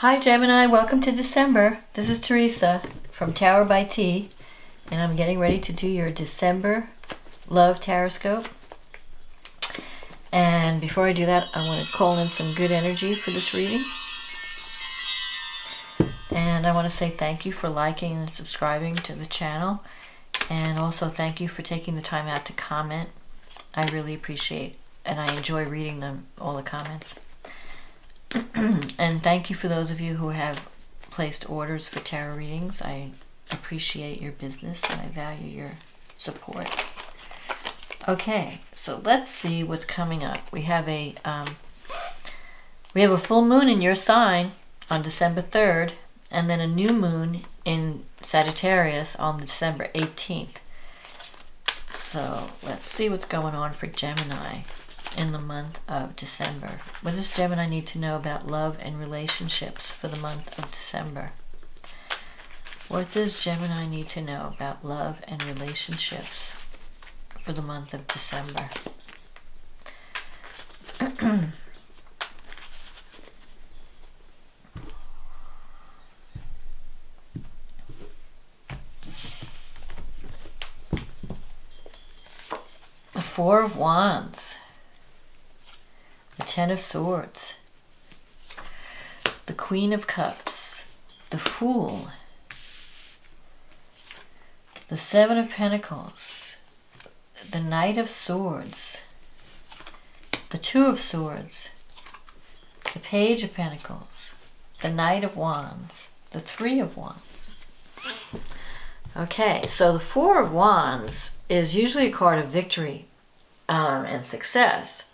Hi Gemini, welcome to December. This is Teresa from Tarot by T, and I'm getting ready to do your December Love TarotScope. And before I do that, I want to call in some good energy for this reading. And I want to say thank you for liking and subscribing to the channel. And also thank you for taking the time out to comment. I really appreciate and I enjoy reading them, all the comments. And thank you for those of you who have placed orders for tarot readings. I appreciate your business and I value your support. Okay, so let's see what's coming up. We have a full moon in your sign on December 3rd, and then a new moon in Sagittarius on December 18th. So let's see what's going on for Gemini in the month of December. What does Gemini need to know about love and relationships for the month of December? What does Gemini need to know about love and relationships for the month of December? The Four of Wands, the Ten of Swords, the Queen of Cups, the Fool, the Seven of Pentacles, the Knight of Swords, the Two of Swords, the Page of Pentacles, the Knight of Wands, the Three of Wands. Okay, so the Four of Wands is usually a card of victory and success.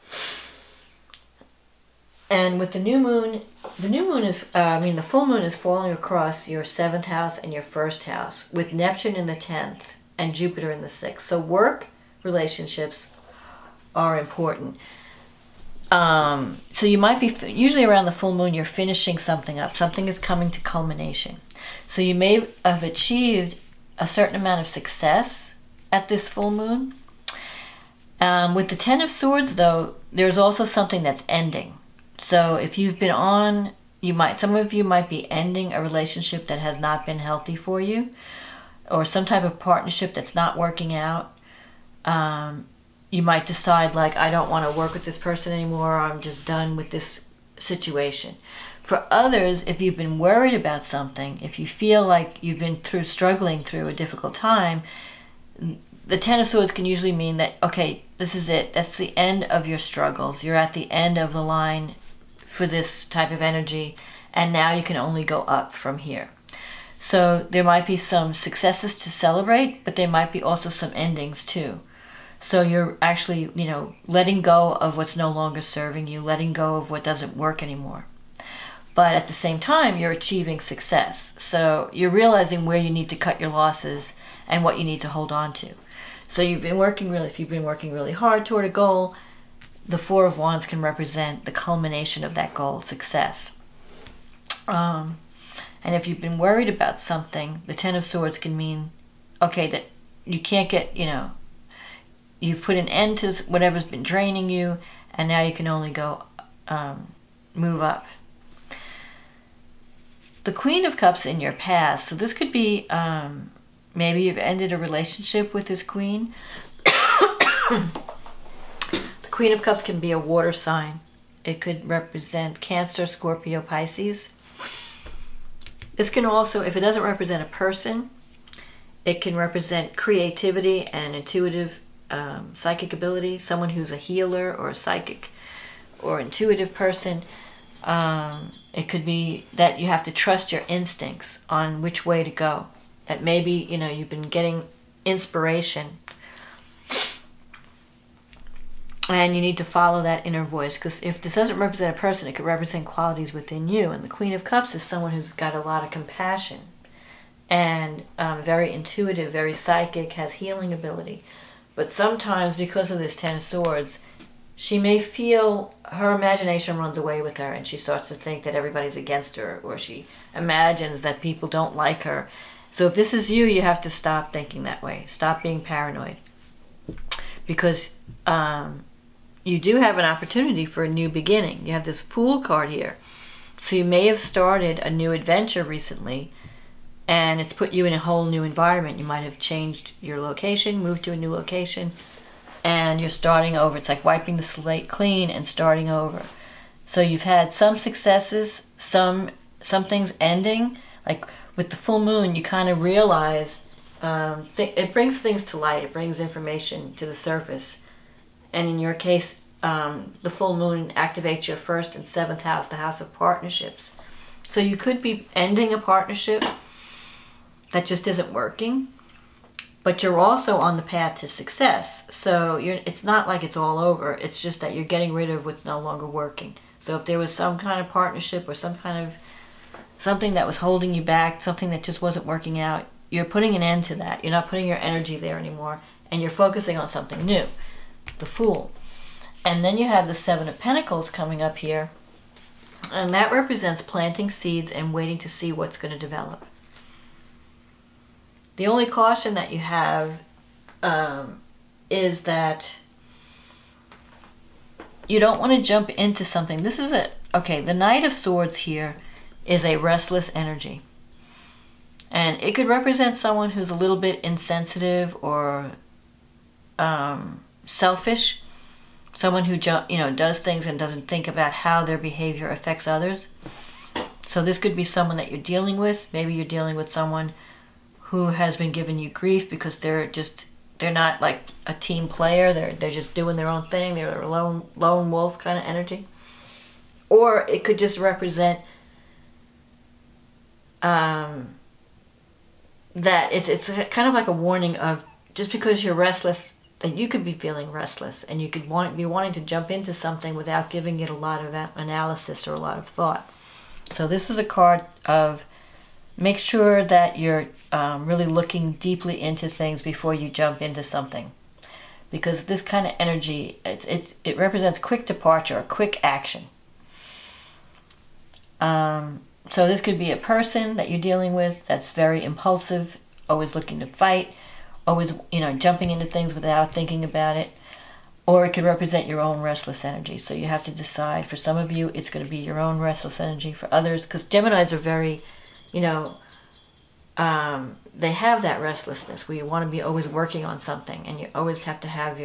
And with the new moon is, the full moon is falling across your 7th house and your 1st house, with Neptune in the 10th and Jupiter in the 6th. So work relationships are important. So you might be, usually around the full moon, you're finishing something up. Something is coming to culmination. So you may have achieved a certain amount of success at this full moon. With the Ten of Swords, though, there's also something that's ending. So if you've been on, some of you might be ending a relationship that has not been healthy for you, or some type of partnership that's not working out. You might decide, like, I don't want to work with this person anymore, or I'm just done with this situation. For others, if you've been worried about something, if you feel like you've been struggling through a difficult time, the Ten of Swords can usually mean that, okay, this is it. That's the end of your struggles. You're at the end of the line for this type of energy, and now you can only go up from here. So there might be some successes to celebrate, but there might be also some endings too. So you're actually, letting go of what's no longer serving you, letting go of what doesn't work anymore. But at the same time, you're achieving success. So you're realizing where you need to cut your losses and what you need to hold on to. So if you've been working really hard toward a goal, the Four of Wands can represent the culmination of that goal, success. And if you've been worried about something, the Ten of Swords can mean, okay, that you can't get, you've put an end to whatever's been draining you, and now you can only go, move up. The Queen of Cups in your past, so this could be, maybe you've ended a relationship with this queen. The Queen of Cups can be a water sign. It could represent Cancer, Scorpio, Pisces. This can also, if it doesn't represent a person, it can represent creativity and intuitive psychic ability. Someone who's a healer or a psychic or intuitive person. It could be that you have to trust your instincts on which way to go. That maybe, you've been getting inspiration and you need to follow that inner voice. Because if this doesn't represent a person, it could represent qualities within you. And the Queen of Cups is someone who's got a lot of compassion and very intuitive, very psychic, has healing ability. But sometimes, because of this Ten of Swords, she may feel her imagination runs away with her and she starts to think that everybody's against her, or she imagines that people don't like her. So if this is you, you have to stop thinking that way. Stop being paranoid. Because you do have an opportunity for a new beginning. You have this Fool card here. So you may have started a new adventure recently, and it's put you in a whole new environment. You might have changed your location, moved to a new location, and you're starting over. It's like wiping the slate clean and starting over. So you've had some successes, some things ending. Like with the full moon, you kind of realize it brings things to light. It brings information to the surface. And in your case, the full moon activates your 1st and 7th house, the house of partnerships. So you could be ending a partnership that just isn't working, but you're also on the path to success. So it's not like it's all over. It's just that you're getting rid of what's no longer working. So if there was some kind of partnership or some kind of something that was holding you back, something that just wasn't working out, you're putting an end to that. You're not putting your energy there anymore, and you're focusing on something new, the Fool. And then you have the 7 of Pentacles coming up here, and that represents planting seeds and waiting to see what's going to develop. The only caution that you have is that you don't want to jump into something. This is the Knight of Swords here is a restless energy. And it could represent someone who's a little bit insensitive or selfish. Someone who does things and doesn't think about how their behavior affects others. So this could be someone that you're dealing with. Maybe you're dealing with someone who has been giving you grief because they're not like a team player. They're just doing their own thing. They're a lone wolf kind of energy. Or it could just represent that it's kind of like a warning of, just because you're restless, that you could be feeling restless, and you could be wanting to jump into something without giving it a lot of analysis or a lot of thought. So this is a card of make sure that you're really looking deeply into things before you jump into something, because this kind of energy, it represents quick departure or quick action. So this could be a person that you're dealing with that's very impulsive, always looking to fight, always jumping into things without thinking about it. Or it could represent your own restless energy. So you have to decide. For some of you, it's going to be your own restless energy. For others, because Geminis are very, they have that restlessness where you want to be always working on something, and you always have to have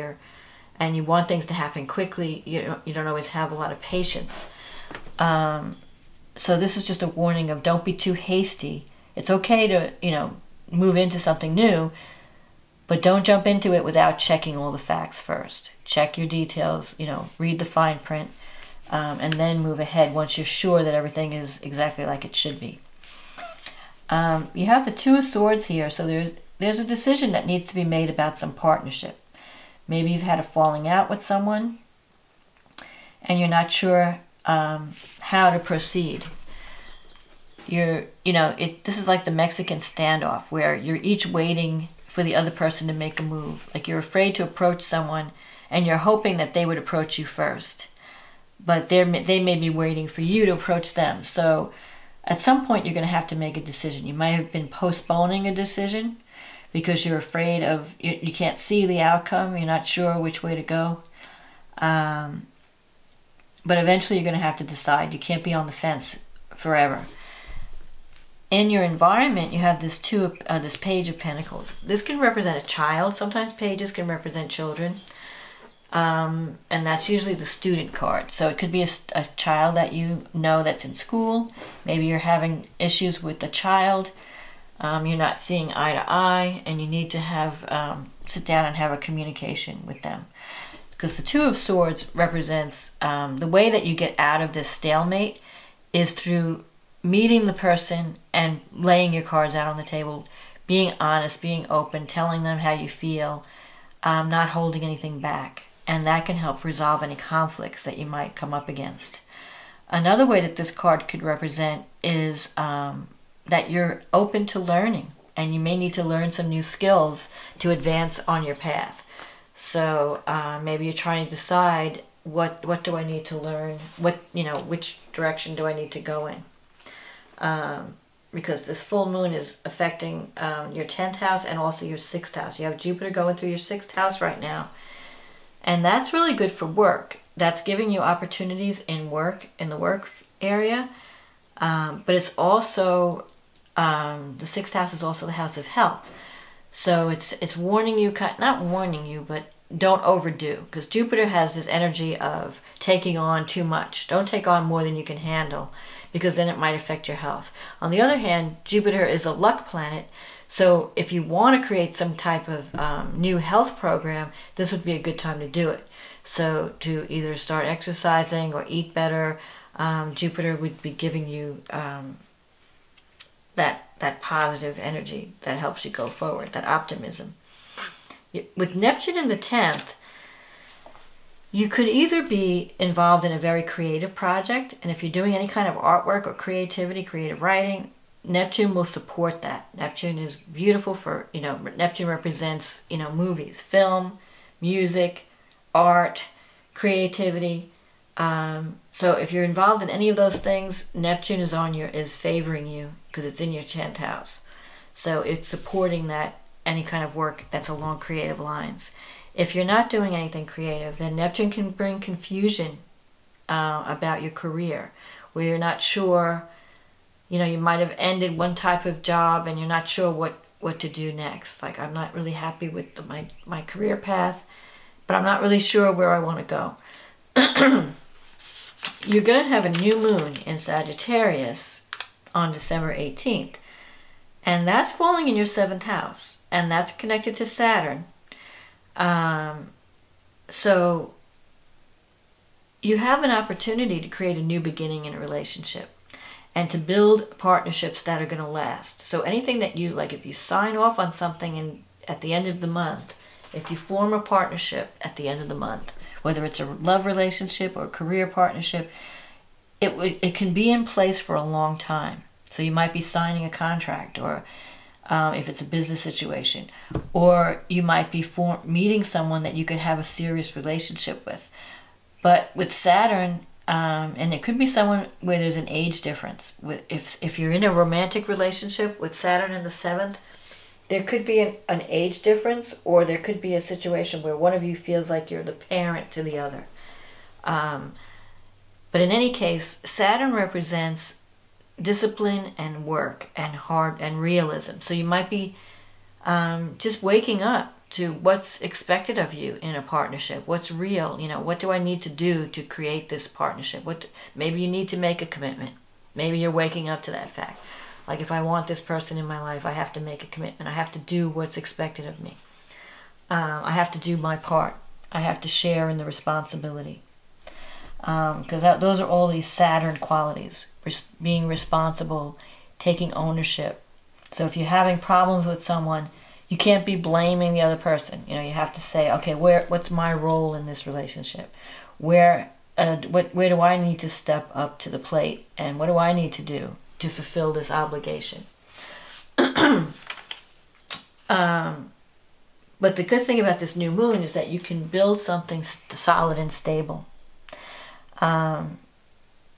and you want things to happen quickly. You don't always have a lot of patience. So this is just a warning of don't be too hasty. It's okay to, move into something new, but don't jump into it without checking all the facts first. Check your details, read the fine print, and then move ahead once you're sure that everything is exactly like it should be. You have the 2 of Swords here, so there's a decision that needs to be made about some partnership. Maybe you've had a falling out with someone, and you're not sure how to proceed. This is like the Mexican standoff, where you're each waiting for the other person to make a move. Like you're afraid to approach someone, and you're hoping that they would approach you first. But they may be waiting for you to approach them. So at some point, you're going to have to make a decision. You might have been postponing a decision because you're afraid of, you can't see the outcome. You're not sure which way to go. But eventually, you're going to have to decide. You can't be on the fence forever. In your environment, you have this Page of Pentacles. This can represent a child. Sometimes pages can represent children. And that's usually the student card. So it could be a child that that's in school. Maybe you're having issues with the child. You're not seeing eye to eye, and you need to sit down and have a communication with them. Because the 2 of Swords represents the way that you get out of this stalemate is through meeting the person and laying your cards out on the table, being honest, being open, telling them how you feel, not holding anything back. And that can help resolve any conflicts that you might come up against. Another way that this card could represent is that you're open to learning, and you may need to learn some new skills to advance on your path. So maybe you're trying to decide what do I need to learn, which direction do I need to go in. Because this full moon is affecting your 10th house and also your 6th house. You have Jupiter going through your 6th house right now. And that's really good for work. That's giving you opportunities in the work area. But it's also, the sixth house is also the house of health. So it's warning you, not warning you, but don't overdo. Because Jupiter has this energy of taking on too much. Don't take on more than you can handle, because then it might affect your health. On the other hand, Jupiter is a luck planet. So if you want to create some type of new health program, this would be a good time to do it. So to either start exercising or eat better, Jupiter would be giving you that positive energy that helps you go forward, that optimism. With Neptune in the 10th, you could either be involved in a very creative project, and if you're doing any kind of artwork or creativity, creative writing, Neptune will support that. Neptune is beautiful for, Neptune represents, movies, film, music, art, creativity. So if you're involved in any of those things, Neptune is favoring you because it's in your 10th house. So it's supporting that, any kind of work that's along creative lines. If you're not doing anything creative, then Neptune can bring confusion about your career, where you're not sure, you might have ended one type of job and you're not sure what to do next. Like, I'm not really happy with my career path, but I'm not really sure where I want to go. You're going to have a new moon in Sagittarius on December 18th. And that's falling in your 7th house. And that's connected to Saturn. So you have an opportunity to create a new beginning in a relationship and to build partnerships that are going to last. So anything that you, like if you sign off on something at the end of the month, if you form a partnership at the end of the month, whether it's a love relationship or a career partnership, it can be in place for a long time. So you might be signing a contract, or if it's a business situation, or you might be meeting someone that you could have a serious relationship with. But with Saturn, and it could be someone where there's an age difference. If you're in a romantic relationship with Saturn in the 7th, there could be an age difference, or there could be a situation where one of you feels like you're the parent to the other. But in any case, Saturn represents discipline and work and hard and realism. So you might be just waking up to what's expected of you in a partnership. What's real? What do I need to do to create this partnership? Maybe you need to make a commitment. Maybe you're waking up to that fact. Like, if I want this person in my life, I have to make a commitment. I have to do what's expected of me. I have to do my part. I have to share in the responsibility. Because those are all these Saturn qualities. Being responsible, taking ownership. So if you're having problems with someone, you can't be blaming the other person. You have to say, okay, what's my role in this relationship? Where do I need to step up to the plate? And what do I need to do to fulfill this obligation? But the good thing about this new moon is that you can build something solid and stable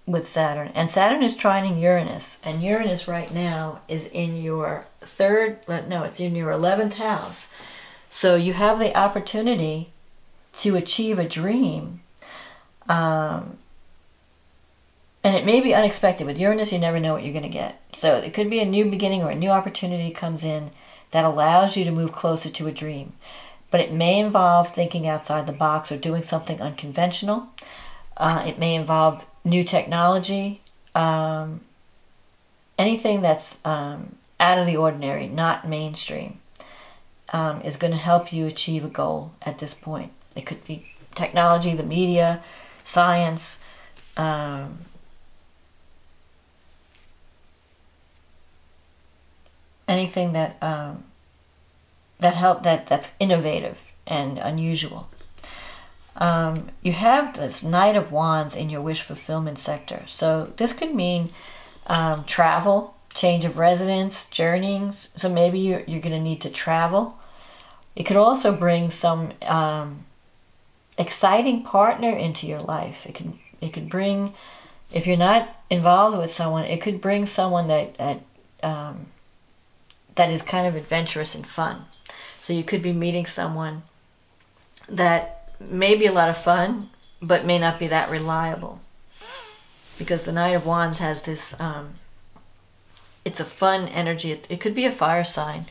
with Saturn. And Saturn is trining Uranus. And Uranus right now is in your it's in your 11th house. So you have the opportunity to achieve a dream. And it may be unexpected. With Uranus, you never know what you're going to get. So it could be a new beginning, or a new opportunity comes in that allows you to move closer to a dream. But it may involve thinking outside the box or doing something unconventional. It may involve new technology. Anything that's out of the ordinary, not mainstream, is going to help you achieve a goal at this point. It could be technology, the media, science, anything that's innovative and unusual. You have this Knight of Wands in your wish fulfillment sector. So this could mean travel, change of residence, journeyings. So maybe you're going to need to travel. It could also bring some exciting partner into your life. It could bring, if you're not involved with someone, it could bring someone that is kind of adventurous and fun. So you could be meeting someone that may be a lot of fun, but may not be that reliable. because the Knight of Wands has this, it's a fun energy. It could be a fire sign,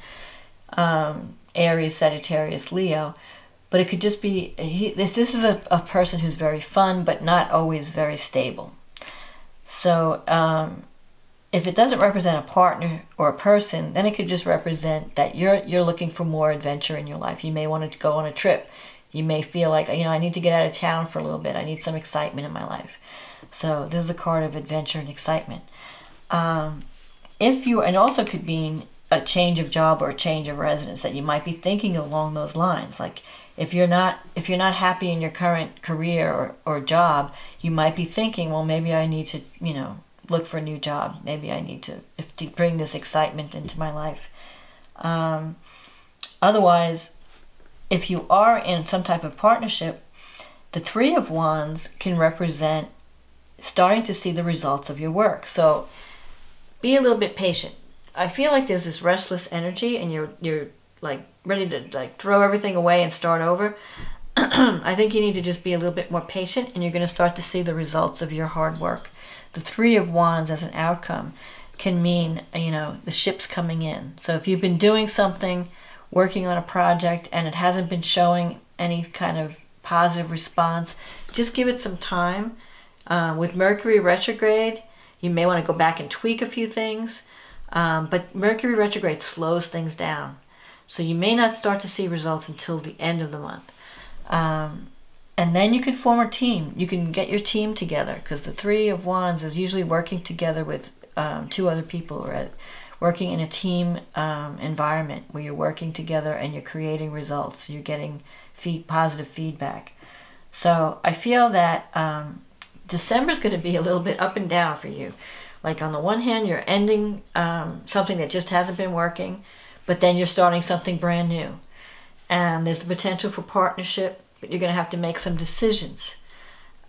Aries, Sagittarius, Leo, but it could just be, this is a person who's very fun, but not always very stable. So if it doesn't represent a partner or a person, then it could just represent that you're looking for more adventure in your life. You may want to go on a trip. You may feel like, I need to get out of town for a little bit. I need some excitement in my life. So this is a card of adventure and excitement. And also could mean a change of job or a change of residence, that you might be thinking along those lines. Like if you're not happy in your current career or job, you might be thinking, well, maybe I need to, look for a new job. Maybe I need to bring this excitement into my life. Otherwise, if you are in some type of partnership, the Three of Wands can represent starting to see the results of your work. So be a little bit patient. I feel like there's this restless energy and you're like ready to like throw everything away and start over. I think you need to just be a little bit more patient, and you're going to start to see the results of your hard work. The Three of Wands as an outcome can mean, the ship's coming in. So if you've been doing something, working on a project, and it hasn't been showing any kind of positive response, just give it some time. With Mercury retrograde, you may want to go back and tweak a few things, but Mercury retrograde slows things down. So you may not start to see results until the end of the month. And then you can form a team. You can get your team together, because the Three of Wands is usually working together with two other people, or working in a team environment where you're working together and you're creating results. You're getting positive feedback. So I feel that December is going to be a little bit up and down for you. Like on the one hand, you're ending something that just hasn't been working, but then you're starting something brand new. And there's the potential for partnership, but you're going to have to make some decisions.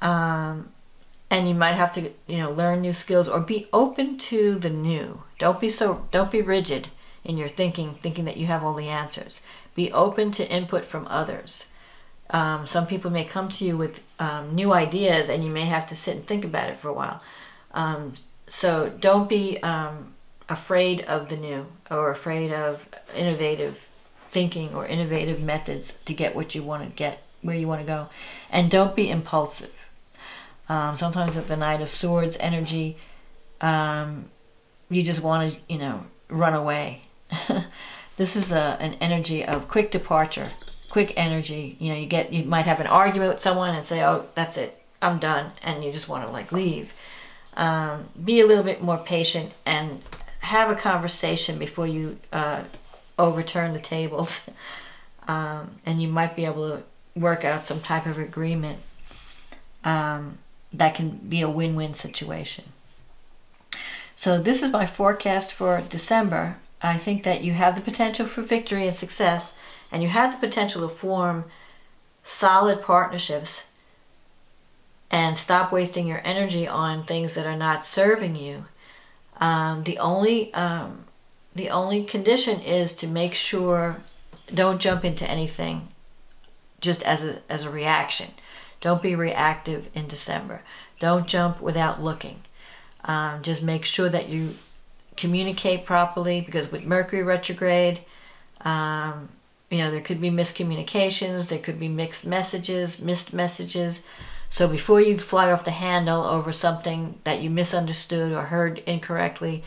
And you might have to, learn new skills or be open to the new. Don't be rigid in your thinking that you have all the answers. Be open to input from others. Some people may come to you with new ideas, and you may have to sit and think about it for a while. So don't be afraid of the new, or afraid of innovative thinking or innovative methods to get what you want to get, where you want to go. And don't be impulsive. Sometimes with the Knight of Swords energy, you just want to, run away. This is an energy of quick departure, quick energy. You might have an argument with someone and say, oh, that's it, I'm done, and you just want to leave. Be a little bit more patient and have a conversation before you overturn the tables. And you might be able to work out some type of agreement that can be a win-win situation. So this is my forecast for December. I think that you have the potential for victory and success, and you have the potential to form solid partnerships and stop wasting your energy on things that are not serving you. The only condition is to make sure, don't jump into anything just as a reaction. Don't be reactive in December. Don't jump without looking. Just make sure that you communicate properly, because with Mercury retrograde, there could be miscommunications, there could be mixed messages. So before you fly off the handle over something that you misunderstood or heard incorrectly,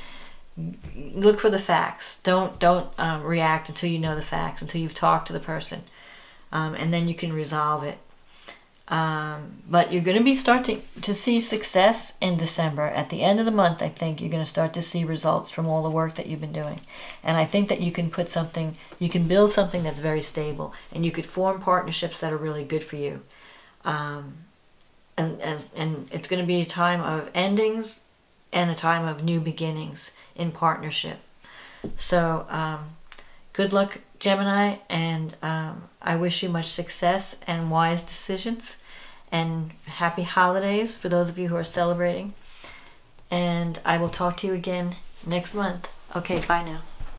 look for the facts. Don't react until you know the facts, until you've talked to the person, and then you can resolve it. But you're going to be starting to see success in December. At the end of the month, I think you're going to start to see results from all the work that you've been doing. And I think that you can build something that's very stable, and you could form partnerships that are really good for you. And it's going to be a time of endings and a time of new beginnings in partnership. So good luck, Gemini, and I wish you much success and wise decisions, and happy holidays for those of you who are celebrating. And I will talk to you again next month. Okay, bye now.